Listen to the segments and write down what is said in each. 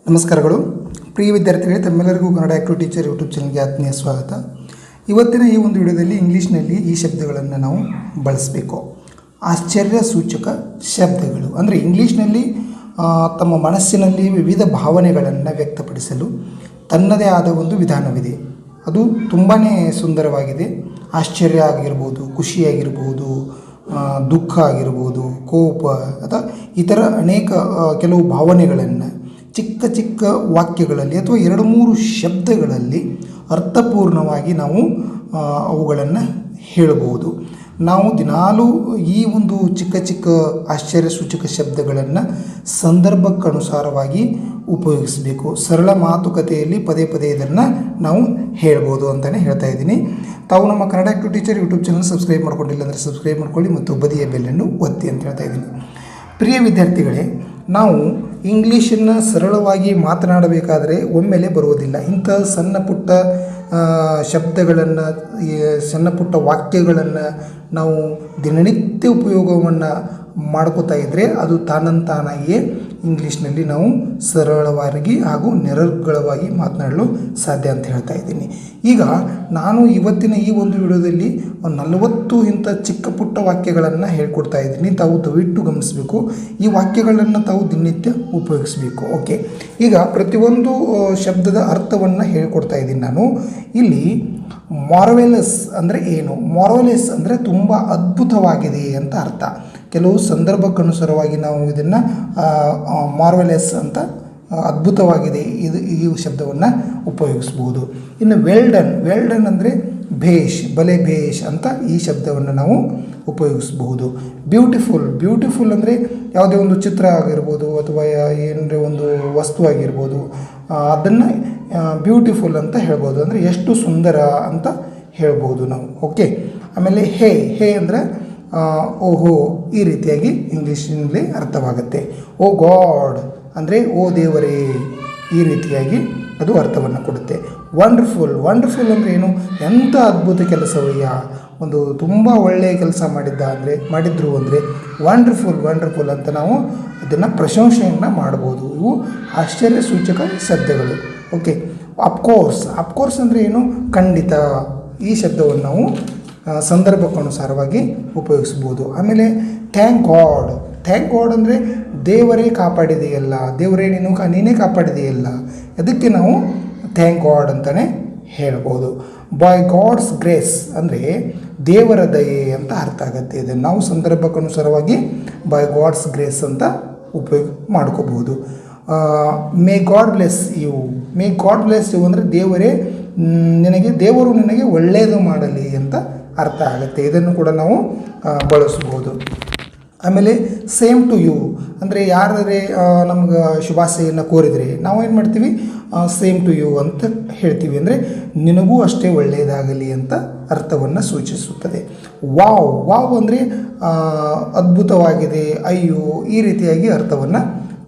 ನಮಸ್ಕಾರಗಳು. ಪ್ರಿಯ ವಿದ್ಯಾರ್ಥಿಗಳೇ, ತಮ್ಮೆಲ್ಲರಿಗೂ ಕನ್ನಡ ಆಕ್ಟಿವ್ ಟೀಚರ್ ಯೂಟ್ಯೂಬ್ ಚಾನಲ್ಗೆ ಆತ್ಮೀಯ ಸ್ವಾಗತ. ಇವತ್ತಿನ ಈ ಒಂದು ವಿಡಿಯೋದಲ್ಲಿ ಇಂಗ್ಲೀಷ್ನಲ್ಲಿ ಈ ಶಬ್ದಗಳನ್ನು ನಾವು ಬಳಸಬೇಕು. ಆಶ್ಚರ್ಯ ಸೂಚಕ ಶಬ್ದಗಳು ಅಂದರೆ ಇಂಗ್ಲೀಷ್ನಲ್ಲಿ ತಮ್ಮ ಮನಸ್ಸಿನಲ್ಲಿ ವಿವಿಧ ಭಾವನೆಗಳನ್ನು ವ್ಯಕ್ತಪಡಿಸಲು ತನ್ನದೇ ಆದ ಒಂದು ವಿಧಾನವಿದೆ. ಅದು ತುಂಬಾ ಸುಂದರವಾಗಿದೆ. ಆಶ್ಚರ್ಯ ಆಗಿರ್ಬೋದು, ಖುಷಿಯಾಗಿರ್ಬೋದು, ದುಃಖ ಆಗಿರ್ಬೋದು, ಕೋಪ ಅಥವಾ ಇತರ ಅನೇಕ ಕೆಲವು ಭಾವನೆಗಳನ್ನು ಚಿಕ್ಕ ಚಿಕ್ಕ ವಾಕ್ಯಗಳಲ್ಲಿ ಅಥವಾ 2-3 ಶಬ್ದಗಳಲ್ಲಿ ಅರ್ಥಪೂರ್ಣವಾಗಿ ನಾವು ಅವುಗಳನ್ನು ಹೇಳಬಹುದು. ನಾವು ದಿನಾಲೂ ಈ ಒಂದು ಚಿಕ್ಕ ಚಿಕ್ಕ ಆಶ್ಚರ್ಯ ಸೂಚಕ ಶಬ್ದಗಳನ್ನು ಸಂದರ್ಭಕ್ಕನುಸಾರವಾಗಿ ಉಪಯೋಗಿಸಬೇಕು. ಸರಳ ಮಾತುಕತೆಯಲ್ಲಿ ಪದೇ ಪದೇ ಇದನ್ನು ನಾವು ಹೇಳ್ಬೋದು ಅಂತಲೇ ಹೇಳ್ತಾ ಇದ್ದೀನಿ. ತಾವು ನಮ್ಮ Kannada active teacher YouTube channel subscribe ಮಾಡ್ಕೊಂಡಿಲ್ಲ ಅಂದರೆ ಸಬ್ಸ್ಕ್ರೈಬ್ ಮಾಡ್ಕೊಳ್ಳಿ ಮತ್ತು ಬದಿಯ ಬೆಲ್ಲನ್ನು ಒತ್ತಿ ಅಂತ ಹೇಳ್ತಾ ಇದ್ದೀನಿ. ಪ್ರಿಯ ವಿದ್ಯಾರ್ಥಿಗಳೇ, ನಾವು ಇಂಗ್ಲೀಷನ್ನು ಸರಳವಾಗಿ ಮಾತನಾಡಬೇಕಾದರೆ ಒಮ್ಮೆಲೆ ಬರುವುದಿಲ್ಲ. ಇಂಥ ಸಣ್ಣ ಪುಟ್ಟ ಶಬ್ದಗಳನ್ನು, ಸಣ್ಣ ಪುಟ್ಟ ವಾಕ್ಯಗಳನ್ನು ನಾವು ದಿನನಿತ್ಯ ಉಪಯೋಗವನ್ನು ಮಾಡ್ಕೋತಾ ಇದ್ದರೆ ಅದು ತಾನಾಗಿಯೇ ಇಂಗ್ಲೀಷ್ನಲ್ಲಿ ನಾವು ಸರಳವಾಗಿ ಹಾಗೂ ನಿರರ್ಗಳವಾಗಿ ಮಾತನಾಡಲು ಸಾಧ್ಯ ಅಂತ ಹೇಳ್ತಾ ಇದ್ದೀನಿ. ಈಗ ನಾನು ಇವತ್ತಿನ ಈ ಒಂದು ವಿಡಿಯೋದಲ್ಲಿ 40 ಇಂಥ ಚಿಕ್ಕ ಪುಟ್ಟ ವಾಕ್ಯಗಳನ್ನು ಹೇಳ್ಕೊಡ್ತಾ ಇದ್ದೀನಿ. ತಾವು ದಯವಿಟ್ಟು ಗಮನಿಸಬೇಕು. ಈ ವಾಕ್ಯಗಳನ್ನು ತಾವು ದಿನನಿತ್ಯ ಉಪಯೋಗಿಸಬೇಕು. ಓಕೆ, ಈಗ ಪ್ರತಿಯೊಂದು ಶಬ್ದದ ಅರ್ಥವನ್ನು ಹೇಳ್ಕೊಡ್ತಾ ಇದ್ದೀನಿ ನಾನು. ಇಲ್ಲಿ ಮಾರ್ವೆಲಸ್ ಅಂದರೆ ಏನು? ಮಾರ್ವೆಲಸ್ ಅಂದರೆ ತುಂಬ ಅದ್ಭುತವಾಗಿದೆ ಅಂತ ಅರ್ಥ. ಕೆಲವು ಸಂದರ್ಭಕ್ಕನುಸಾರವಾಗಿ ನಾವು ಇದನ್ನು ಮಾರ್ವೆಲಸ್ ಅಂತ, ಅದ್ಭುತವಾಗಿದೆ, ಈ ಶಬ್ದವನ್ನು ಉಪಯೋಗಿಸ್ಬೋದು. ಇನ್ನು ವೆಲ್ಡನ್ ಅಂದರೆ ಭಲೆ ಭೇಷ್ ಅಂತ ಈ ಶಬ್ದವನ್ನು ನಾವು ಉಪಯೋಗಿಸ್ಬೋದು. ಬ್ಯೂಟಿಫುಲ್ ಅಂದರೆ ಯಾವುದೇ ಒಂದು ಚಿತ್ರ ಆಗಿರ್ಬೋದು ಅಥವಾ ಏನಂದರೆ ಒಂದು ವಸ್ತು ಆಗಿರ್ಬೋದು, ಅದನ್ನು ಬ್ಯೂಟಿಫುಲ್ ಅಂತ ಹೇಳ್ಬೋದು. ಅಂದರೆ ಎಷ್ಟು ಸುಂದರ ಅಂತ ಹೇಳ್ಬೋದು ನಾವು. ಓಕೆ, ಆಮೇಲೆ ಹೇ ಅಂದರೆ ಓಹೋ, ಈ ರೀತಿಯಾಗಿ ಇಂಗ್ಲೀಷಿನಲ್ಲಿ ಅರ್ಥವಾಗುತ್ತೆ. ಓ ಗಾಡ್ ಅಂದರೆ ಓ ದೇವರೇ, ಈ ರೀತಿಯಾಗಿ ಅದು ಅರ್ಥವನ್ನು ಕೊಡುತ್ತೆ. ವಂಡರ್ಫುಲ್ ಅಂದರೆ ಏನು? ಎಂಥ ಅದ್ಭುತ ಕೆಲಸವಯ್ಯ, ಒಂದು ತುಂಬ ಒಳ್ಳೆಯ ಕೆಲಸ ಮಾಡಿದ್ರು ಅಂದರೆ ವಂಡರ್ಫುಲ್ ಅಂತ ನಾವು ಅದನ್ನು ಪ್ರಶಂಸೆಯನ್ನು ಮಾಡ್ಬೋದು. ಇವು ಆಶ್ಚರ್ಯ ಸೂಚಕ ಶಬ್ದಗಳು. ಓಕೆ, ಅಫ್ಕೋರ್ಸ್ ಅಂದರೆ ಏನು? ಖಂಡಿತ. ಈ ಶಬ್ದವನ್ನು ನಾವು ಸಂದರ್ಭಕ್ಕನುಸಾರವಾಗಿ ಉಪಯೋಗಿಸ್ಬೋದು. ಆಮೇಲೆ ಥ್ಯಾಂಕ್ ಗಾಡ್ ಅಂದರೆ ದೇವರೇ ಕಾಪಾಡಿದೆಯಲ್ಲ, ದೇವರೇ ನೀನೇ ಕಾಪಾಡಿದೆಯಲ್ಲ, ಅದಕ್ಕೆ ನಾವು ಥ್ಯಾಂಕ್ ಗಾಡ್ ಅಂತಲೇ ಹೇಳ್ಬೋದು. ಬೈ ಗಾಡ್ಸ್ ಗ್ರೇಸ್ ಅಂದರೆ ದೇವರ ದಯೆ ಅಂತ ಅರ್ಥ ಆಗುತ್ತೆ. ಇದನ್ನು ನಾವು ಸಂದರ್ಭಕ್ಕನುಸಾರವಾಗಿ ಬೈ ಗಾಡ್ಸ್ ಗ್ರೇಸ್ ಅಂತ ಉಪಯೋಗ ಮಾಡ್ಕೋಬಹುದು. ಮೇ ಗಾಡ್ ಬ್ಲೆಸ್ ಯು ಅಂದರೆ ದೇವರು ನಿನಗೆ ಒಳ್ಳೆಯದು ಮಾಡಲಿ ಅಂತ ಅರ್ಥ ಆಗುತ್ತೆ. ಇದನ್ನು ಕೂಡ ನಾವು ಬಳಸ್ಬೋದು. ಆಮೇಲೆ ಸೇಮ್ ಟು ಯು ಅಂದರೆ ಯಾರೇ ನಮ್ಗೆ ಶುಭಾಶಯನ್ನು ಕೋರಿದರೆ ನಾವು ಏನು ಮಾಡ್ತೀವಿ? ಸೇಮ್ ಟು ಯು ಅಂತ ಹೇಳ್ತೀವಿ. ಅಂದರೆ ನಿನಗೂ ಅಷ್ಟೇ ಒಳ್ಳೆಯದಾಗಲಿ ಅಂತ ಅರ್ಥವನ್ನು ಸೂಚಿಸುತ್ತದೆ. ವಾವ್ ಅಂದರೆ ಅದ್ಭುತವಾಗಿದೆ, ಅಯ್ಯೋ, ಈ ರೀತಿಯಾಗಿ ಅರ್ಥವನ್ನು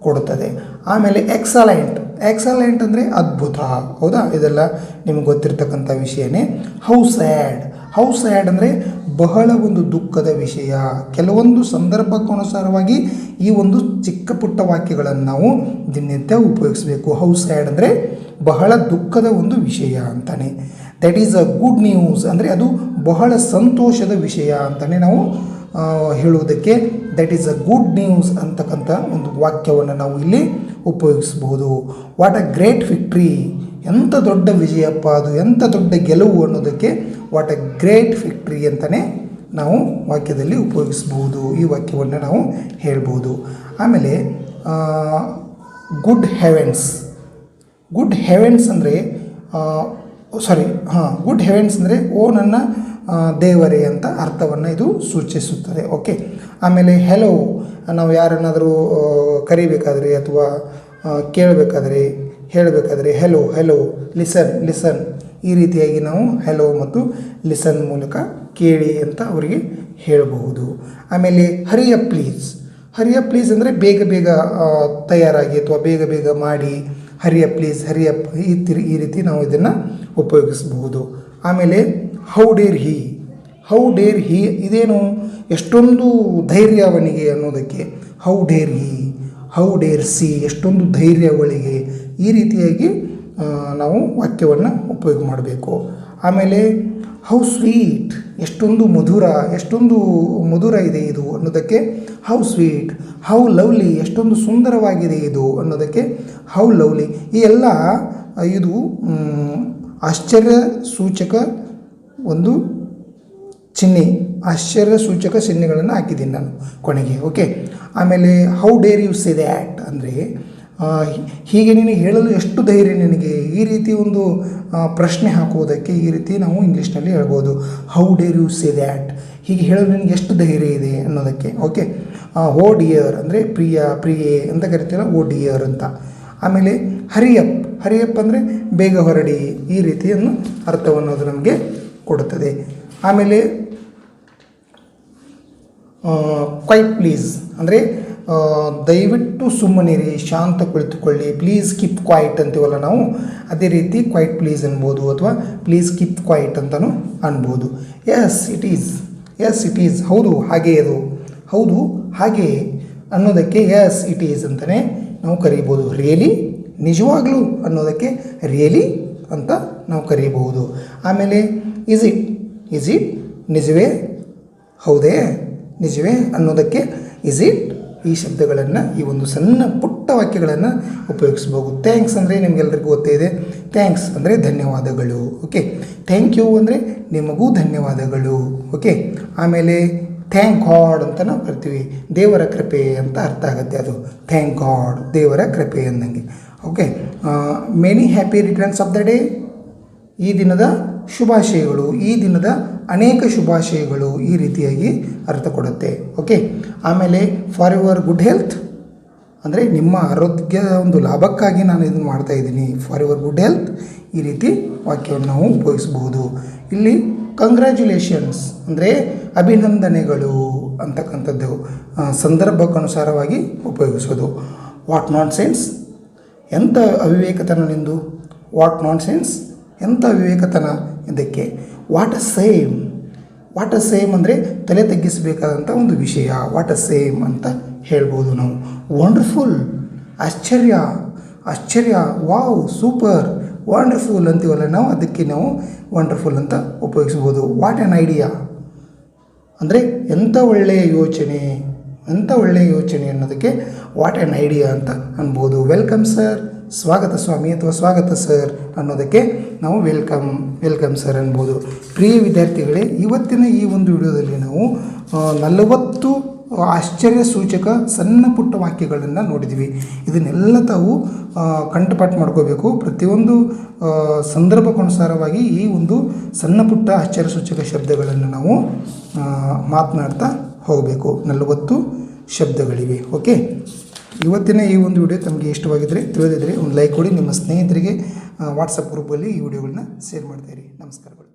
ಕೊಡುತ್ತದೆ. ಆಮೇಲೆ ಎಕ್ಸಲೆಂಟ್ ಅಂದರೆ ಅದ್ಭುತ. ಹೌದಾ? ಇದೆಲ್ಲ ನಿಮ್ಗೆ ಗೊತ್ತಿರ್ತಕ್ಕಂಥ ವಿಷಯನೇ. ಹೌ ಸ್ಯಾಡ್ ಅಂದರೆ ಬಹಳ ಒಂದು ದುಃಖದ ವಿಷಯ. ಕೆಲವೊಂದು ಸಂದರ್ಭಕ್ಕನುಸಾರವಾಗಿ ಈ ಒಂದು ಚಿಕ್ಕ ಪುಟ್ಟ ವಾಕ್ಯಗಳನ್ನು ನಾವು ದಿನನಿತ್ಯ ಉಪಯೋಗಿಸಬೇಕು. ಹೌ ಸ್ಯಾಡ್ ಅಂದರೆ ಬಹಳ ದುಃಖದ ಒಂದು ವಿಷಯ ಅಂತಾನೆ. That is a good news ಅಂದರೆ ಅದು ಬಹಳ ಸಂತೋಷದ ವಿಷಯ ಅಂತಲೇ ನಾವು ಹೇಳುವುದಕ್ಕೆ that is a good news ಅಂತಕ್ಕಂಥ ಒಂದು ವಾಕ್ಯವನ್ನು ನಾವು ಇಲ್ಲಿ ಉಪಯೋಗಿಸ್ಬೋದು. ವಾಟ್ ಅ ಗ್ರೇಟ್ ವಿಕ್ಟ್ರಿ, ಎಂಥ ದೊಡ್ಡ ವಿಜಯಪ್ಪ ಅದು, ಎಂಥ ದೊಡ್ಡ ಗೆಲುವು ಅನ್ನೋದಕ್ಕೆ ವಾಟ್ ಅ ಗ್ರೇಟ್ ವಿಕ್ಟ್ರಿ ಅಂತಲೇ ನಾವು ವಾಕ್ಯದಲ್ಲಿ ಉಪಯೋಗಿಸ್ಬೋದು. ಈ ವಾಕ್ಯವನ್ನು ನಾವು ಹೇಳ್ಬೋದು. ಆಮೇಲೆ ಗುಡ್ ಹೆವೆನ್ಸ್ ಅಂದರೆ ಓ ನನ್ನ ದೇವರೇ ಅಂತ ಅರ್ಥವನ್ನು ಇದು ಸೂಚಿಸುತ್ತದೆ. ಓಕೆ, ಆಮೇಲೆ ಹೆಲೋ, ನಾವು ಯಾರನ್ನಾದರೂ ಕರಿಬೇಕಾದ್ರೆ ಅಥವಾ ಕೇಳಬೇಕಾದ್ರೆ ಹೇಳಬೇಕಾದ್ರೆ ಹೆಲೋ ಲಿಸನ್ ಈ ರೀತಿಯಾಗಿ ನಾವು ಹೆಲೋ ಮತ್ತು ಲಿಸನ್ ಮೂಲಕ ಕೇಳಿ ಅಂತ ಅವರಿಗೆ ಹೇಳಬಹುದು. ಆಮೇಲೆ ಹರಿ ಅಪ್ ಪ್ಲೀಸ್ ಅಂದರೆ ಬೇಗ ತಯಾರಾಗಿ ಅಥವಾ ಬೇಗ ಮಾಡಿ ಹರಿ ಅಪ್ ಈ ರೀತಿ ನಾವು ಇದನ್ನು ಉಪಯೋಗಿಸಬಹುದು. ಆಮೇಲೆ ಹೌ ಡೇರ್ ಹಿ ಇದೇನು? ಎಷ್ಟೊಂದು ಧೈರ್ಯ ಅವನಿಗೆ ಅನ್ನೋದಕ್ಕೆ ಹೌ ಡೇರ್ ಸಿ, ಎಷ್ಟೊಂದು ಧೈರ್ಯ ಅವಳಿಗೆ, ಈ ರೀತಿಯಾಗಿ ನಾವು ವಾಕ್ಯವನ್ನು ಉಪಯೋಗ ಮಾಡಬೇಕು. ಆಮೇಲೆ ಹೌ ಸ್ವೀಟ್, ಎಷ್ಟೊಂದು ಮಧುರ ಇದೆ ಇದು ಅನ್ನೋದಕ್ಕೆ ಹೌ ಸ್ವೀಟ್. ಹೌ ಲವ್ಲಿ, ಎಷ್ಟೊಂದು ಸುಂದರವಾಗಿದೆ ಇದು ಅನ್ನೋದಕ್ಕೆ ಹೌ ಲವ್ಲಿ. ಈ ಎಲ್ಲ ಇದು ಆಶ್ಚರ್ಯ ಸೂಚಕ ಒಂದು ಚಿಹ್ನೆ, ಆಶ್ಚರ್ಯ ಸೂಚಕ ಚಿಹ್ನೆಗಳನ್ನು ಹಾಕಿದ್ದೀನಿ ನಾನು ಕೊನೆಗೆ. ಓಕೆ. ಆಮೇಲೆ how dare you say that ಅಂದರೆ ಹೀಗೆ ನಿನಗೆ ಹೇಳಲು ಎಷ್ಟು ಧೈರ್ಯ ನಿನಗೆ, ಈ ರೀತಿ ಒಂದು ಪ್ರಶ್ನೆ ಹಾಕುವುದಕ್ಕೆ ಈ ರೀತಿ ನಾವು ಇಂಗ್ಲೀಷ್ನಲ್ಲಿ ಹೇಳ್ಬೋದು. How dare you say that, ಹೀಗೆ ಹೇಳಲು ನಿನಗೆ ಎಷ್ಟು ಧೈರ್ಯ ಇದೆ ಅನ್ನೋದಕ್ಕೆ. ಓಕೆ. ಓ ಡಿಯರ್ ಅಂದರೆ ಪ್ರಿಯೆ ಅಂತ ಕರಿತೀರ, ಓ ಡಿಯರ್ ಅಂತ. ಆಮೇಲೆ ಹರಿಯಪ್ ಅಂದರೆ ಬೇಗ ಹೊರಡಿ, ಈ ರೀತಿಯನ್ನು ಅರ್ಥವನ್ನು ಅದು ನಮಗೆ ಕೊಡುತ್ತದೆ. ಆಮೇಲೆ ಕ್ವೈಟ್ ಪ್ಲೀಸ್ ಅಂದರೆ ದಯವಿಟ್ಟು ಸುಮ್ಮನಿರಿ, ಶಾಂತ ಕುಳಿತುಕೊಳ್ಳಿ. ಪ್ಲೀಸ್ ಕೀಪ್ ಕ್ವೈಟ್ ಅಂತೀವಲ್ಲ ನಾವು, ಅದೇ ರೀತಿ ಕ್ವೈಟ್ ಪ್ಲೀಸ್ ಅನ್ಬೋದು, ಅಥವಾ ಪ್ಲೀಸ್ ಕೀಪ್ ಕ್ವೈಟ್ ಅಂತಲೂ ಅನ್ಬೋದು. ಎಸ್ ಇಟ್ ಈಸ್, ಹೌದು ಹಾಗೆ, ಅದು ಹೌದು ಹಾಗೆ ಅನ್ನೋದಕ್ಕೆ ಎಸ್ ಇಟ್ ಈಸ್ ಅಂತಲೇ ನಾವು ಕರೀಬೋದು. ರಿಯಲಿ, ನಿಜವಾಗ್ಲೂ ಅನ್ನೋದಕ್ಕೆ ರಿಯಲಿ ಅಂತ ನಾವು ಕರೀಬಹುದು. ಆಮೇಲೆ ಇಸ್ ಇಟ್, ನಿಜವೇ, ಹೌದೇ, ನಿಜವೇ ಅನ್ನೋದಕ್ಕೆ ಇಸ್ ಇಟ್. ಈ ಶಬ್ದಗಳನ್ನು, ಈ ಒಂದು ಸಣ್ಣ ಪುಟ್ಟ ವಾಕ್ಯಗಳನ್ನು ಉಪಯೋಗಿಸ್ಬೋದು. ಥ್ಯಾಂಕ್ಸ್ ಅಂದರೆ ನಿಮಗೆಲ್ಲರಿಗೂ ಗೊತ್ತೇ ಇದೆ, ಥ್ಯಾಂಕ್ಸ್ ಅಂದರೆ ಧನ್ಯವಾದಗಳು. ಓಕೆ. ಥ್ಯಾಂಕ್ ಯು ಅಂದರೆ ನಿಮಗೂ ಧನ್ಯವಾದಗಳು. ಓಕೆ. ಆಮೇಲೆ ಥ್ಯಾಂಕ್ ಗಾಡ್ ಅಂತ ನಾವು ಕರಿತೀವಿ, ದೇವರ ಕೃಪೆ ಅಂತ ಅರ್ಥ ಆಗುತ್ತೆ ಅದು. ಥ್ಯಾಂಕ್ ಗಾಡ್, ದೇವರ ಕೃಪೆ ಅಂದಂಗೆ. Okay. Many happy returns of the day, ಈ ದಿನದ ಶುಭಾಶಯಗಳು, ಈ ದಿನದ ಅನೇಕ ಶುಭಾಶಯಗಳು, ಈ ರೀತಿಯಾಗಿ ಅರ್ಥ ಕೊಡುತ್ತೆ. ಓಕೆ. ಆಮೇಲೆ ಫಾರ್ ಯುವರ್ ಗುಡ್ ಹೆಲ್ತ್ ಅಂದರೆ ನಿಮ್ಮ ಆರೋಗ್ಯದ ಒಂದು ಲಾಭಕ್ಕಾಗಿ ನಾನು ಇದನ್ನು ಮಾಡ್ತಾ ಇದ್ದೀನಿ, ಫಾರ್ ಯುವರ್ ಗುಡ್ ಹೆಲ್ತ್, ಈ ರೀತಿ ವಾಕ್ಯವನ್ನು ನಾವು ಉಪಯೋಗಿಸ್ಬೋದು. ಇಲ್ಲಿ ಕಂಗ್ರ್ಯಾಚುಲೇಷನ್ಸ್ ಅಂದರೆ ಅಭಿನಂದನೆಗಳು ಅಂತಕ್ಕಂಥದ್ದು ಸಂದರ್ಭಕ್ಕನುಸಾರವಾಗಿ ಉಪಯೋಗಿಸೋದು. ವಾಟ್ ನಾನ್ ಸೆನ್ಸ್, ಎಂಥ ಅವಿವೇಕತನ ನಿಂದು, ವಾಟ್ ನಾನ್ ಸೆನ್ಸ್, ಎಂಥ ವಿವೇಕತನ ಇದಕ್ಕೆ. ವಾಟ್ ಅ ಸೇಮ್ ಅಂದರೆ ತಲೆ ತಗ್ಗಿಸಬೇಕಾದಂಥ ಒಂದು ವಿಷಯ, ವಾಟ್ ಅ ಸೇಮ್ ಅಂತ ಹೇಳ್ಬೋದು ನಾವು. ವಂಡರ್ಫುಲ್, ಆಶ್ಚರ್ಯ, ವಾವ್, ಸೂಪರ್, ವಂಡರ್ಫುಲ್ ಅಂತೀವಲ್ಲ ನಾವು, ಅದಕ್ಕೆ ನಾವು ವಂಡರ್ಫುಲ್ ಅಂತ ಉಪಯೋಗಿಸ್ಬೋದು. ವಾಟ್ ಆ್ಯನ್ ಐಡಿಯಾ ಅಂದರೆ ಎಂಥ ಒಳ್ಳೆಯ ಯೋಚನೆ ಅನ್ನೋದಕ್ಕೆ ವಾಟ್ ಆ್ಯನ್ ಐಡಿಯಾ ಅಂತ ಅನ್ಬೋದು. ವೆಲ್ಕಮ್ ಸರ್, ಸ್ವಾಗತ ಸ್ವಾಮಿ ಅಥವಾ ಸ್ವಾಗತ ಸರ್ ಅನ್ನೋದಕ್ಕೆ ನಾವು ವೆಲ್ಕಮ್ ಸರ್ ಅನ್ಬೋದು. ಪ್ರಿಯ ವಿದ್ಯಾರ್ಥಿಗಳೇ, ಇವತ್ತಿನ ಈ ಒಂದು ವಿಡಿಯೋದಲ್ಲಿ ನಾವು 40 ಆಶ್ಚರ್ಯ ಸೂಚಕ ಸಣ್ಣ ಪುಟ್ಟ ವಾಕ್ಯಗಳನ್ನು ನೋಡಿದ್ವಿ. ಇದನ್ನೆಲ್ಲ ತಾವು ಕಂಠಪಾಠ ಮಾಡ್ಕೋಬೇಕು. ಪ್ರತಿಯೊಂದು ಸಂದರ್ಭಕ್ಕನುಸಾರವಾಗಿ ಈ ಒಂದು ಸಣ್ಣ ಪುಟ್ಟ ಆಶ್ಚರ್ಯ ಸೂಚಕ ಶಬ್ದಗಳನ್ನು ನಾವು ಮಾತನಾಡ್ತಾ ಹೋಗಬೇಕು. 40 ಶಬ್ದಗಳಿವೆ. ಓಕೆ. ಇವತ್ತಿನ ಈ ಒಂದು ವಿಡಿಯೋ ತಮಗೆ ಇಷ್ಟವಾಗಿದ್ದರೆ, ತಿಳಿದಿದ್ದರೆ ಒಂದು ಲೈಕ್ ಕೊಡಿ. ನಿಮ್ಮ ಸ್ನೇಹಿತರಿಗೆ ವಾಟ್ಸಪ್ ಗ್ರೂಪಲ್ಲಿ ಈ ವಿಡಿಯೋಗಳನ್ನ ಶೇರ್ ಮಾಡ್ತಾಯಿರಿ. ನಮಸ್ಕಾರಗಳು.